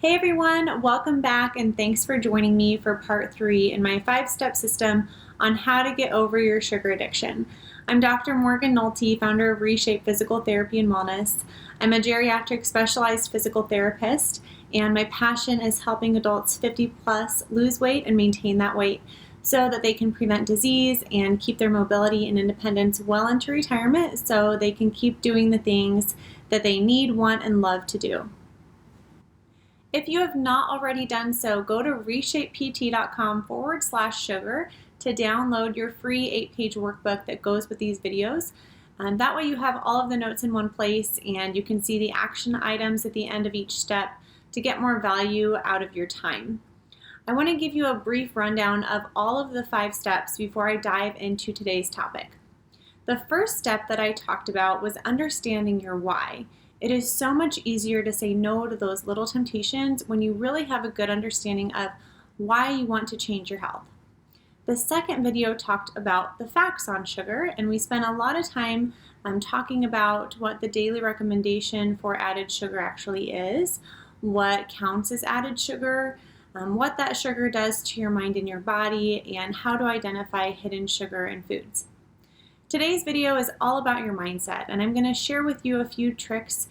Hey everyone, welcome back and thanks for joining me for part 3 in my 5-step system on how to get over your sugar addiction. I'm Dr. Morgan Nolte, founder of Reshape Physical Therapy and Wellness. I'm a geriatric specialized physical therapist, and my passion is helping adults 50 plus lose weight and maintain that weight so that they can prevent disease and keep their mobility and independence well into retirement so they can keep doing the things that they need, want, and love to do. If you have not already done so, go to reshapept.com/sugar to download your free 8-page workbook that goes with these videos. That way you have all of the notes in one place and you can see the action items at the end of each step to get more value out of your time. I want to give you a brief rundown of all of the 5 steps before I dive into today's topic. The first step that I talked about was understanding your why. It is so much easier to say no to those little temptations when you really have a good understanding of why you want to change your health. The second video talked about the facts on sugar, and we spent a lot of time talking about what the daily recommendation for added sugar actually is, what counts as added sugar, what that sugar does to your mind and your body, and how to identify hidden sugar in foods. Today's video is all about your mindset, and I'm going to share with you a few tricks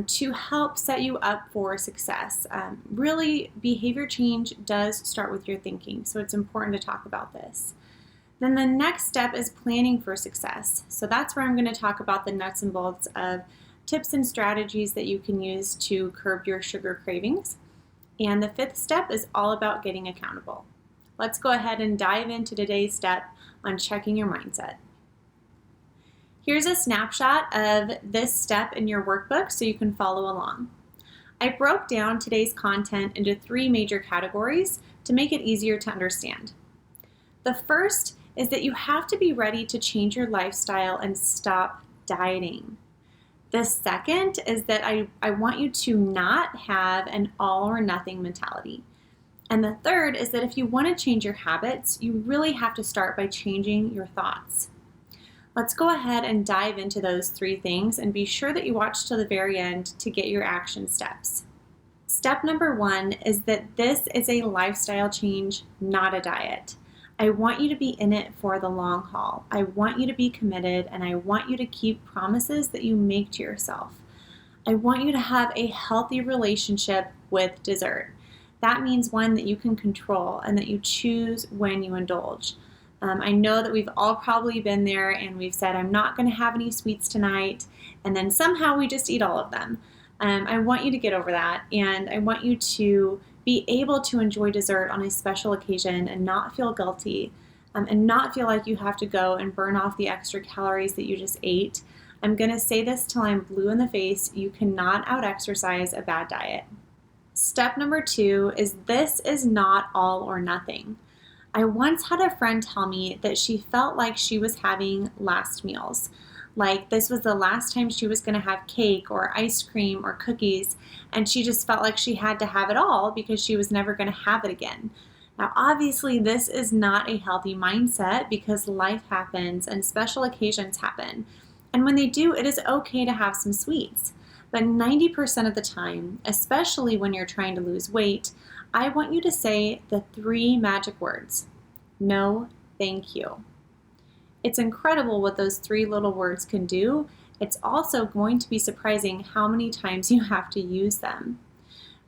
to help set you up for success. Really, behavior change does start with your thinking, so it's important to talk about this. Then the next step is planning for success. So that's where I'm going to talk about the nuts and bolts of tips and strategies that you can use to curb your sugar cravings. And the 5th step is all about getting accountable. Let's go ahead and dive into today's step on checking your mindset. Here's a snapshot of this step in your workbook so you can follow along. I broke down today's content into 3 major categories to make it easier to understand. The first is that you have to be ready to change your lifestyle and stop dieting. The second is that I want you to not have an all or nothing mentality. And the third is that if you want to change your habits, you really have to start by changing your thoughts. Let's go ahead and dive into those 3 things and be sure that you watch till the very end to get your action steps. Step number 1 is that this is a lifestyle change, not a diet. I want you to be in it for the long haul. I want you to be committed, and I want you to keep promises that you make to yourself. I want you to have a healthy relationship with dessert. That means one that you can control and that you choose when you indulge. I know that we've all probably been there and we've said, I'm not going to have any sweets tonight, and then somehow we just eat all of them. I want you to get over that, and I want you to be able to enjoy dessert on a special occasion and not feel guilty, and not feel like you have to go and burn off the extra calories that you just ate. I'm going to say this till I'm blue in the face. You cannot out-exercise a bad diet. Step number 2 is this is not all or nothing. I once had a friend tell me that she felt like she was having last meals, like this was the last time she was going to have cake or ice cream or cookies, and she just felt like she had to have it all because she was never going to have it again. Now, obviously, this is not a healthy mindset because life happens and special occasions happen. And when they do, it is okay to have some sweets. But 90% of the time, especially when you're trying to lose weight, I want you to say the 3 magic words: no, thank you. It's incredible what those 3 little words can do. It's also going to be surprising how many times you have to use them.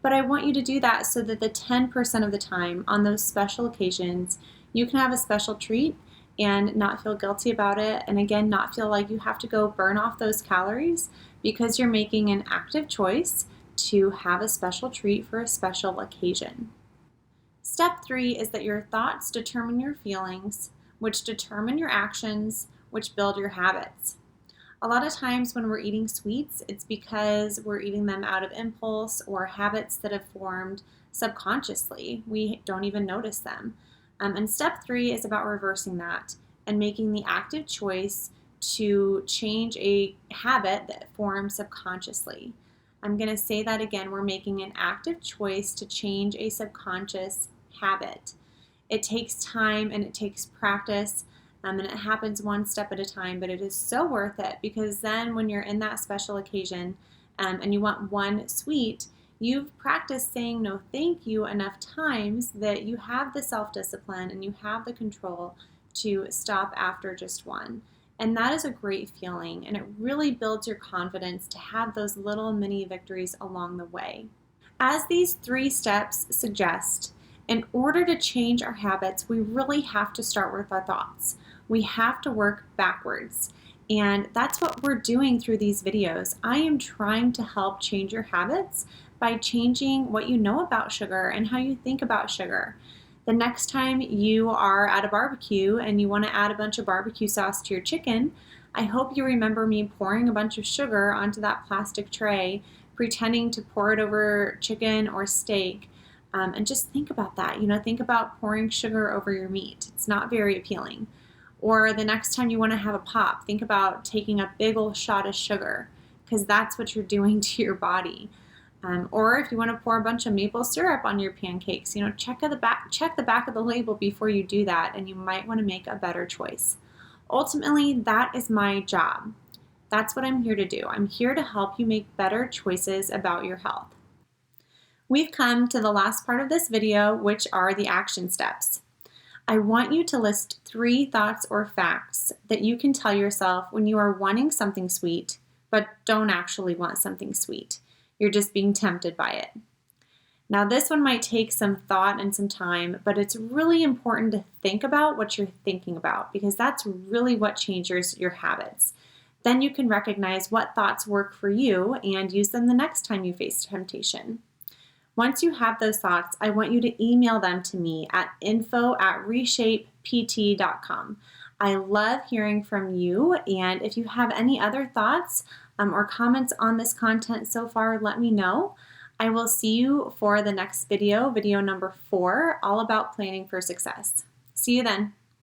But I want you to do that so that the 10% of the time on those special occasions, you can have a special treat and not feel guilty about it. And again, not feel like you have to go burn off those calories because you're making an active choice to have a special treat for a special occasion. Step 3 is that your thoughts determine your feelings, which determine your actions, which build your habits. A lot of times when we're eating sweets, it's because we're eating them out of impulse or habits that have formed subconsciously. We don't even notice them. And step 3 is about reversing that and making the active choice to change a habit that forms subconsciously. I'm going to say that again. We're making an active choice to change a subconscious habit. It takes time and it takes practice, and it happens one step at a time, but it is so worth it because then when you're in that special occasion and you want one sweet, You've practiced saying no thank you enough times that you have the self-discipline and you have the control to stop after just one. And that is a great feeling, and it really builds your confidence to have those little mini victories along the way. As these 3 steps suggest, in order to change our habits, we really have to start with our thoughts. We have to work backwards. And that's what we're doing through these videos. I am trying to help change your habits by changing what you know about sugar and how you think about sugar. The next time you are at a barbecue and you want to add a bunch of barbecue sauce to your chicken, I hope you remember me pouring a bunch of sugar onto that plastic tray, pretending to pour it over chicken or steak. And just think about that. Think about pouring sugar over your meat. It's not very appealing. Or the next time you want to have a pop, think about taking a big old shot of sugar, because that's what you're doing to your body. Or if you want to pour a bunch of maple syrup on your pancakes, check the back of the label before you do that, and you might want to make a better choice. Ultimately, that is my job. That's what I'm here to do. I'm here to help you make better choices about your health. We've come to the last part of this video, which are the action steps. I want you to list 3 thoughts or facts that you can tell yourself when you are wanting something sweet, but don't actually want something sweet. You're just being tempted by it. Now, this one might take some thought and some time, but it's really important to think about what you're thinking about, because that's really what changes your habits. Then you can recognize what thoughts work for you and use them the next time you face temptation. Once you have those thoughts, I want you to email them to me at info@reshapept.com. I love hearing from you, and if you have any other thoughts or comments on this content so far, let me know. I will see you for the next video, video number 4, all about planning for success. See you then.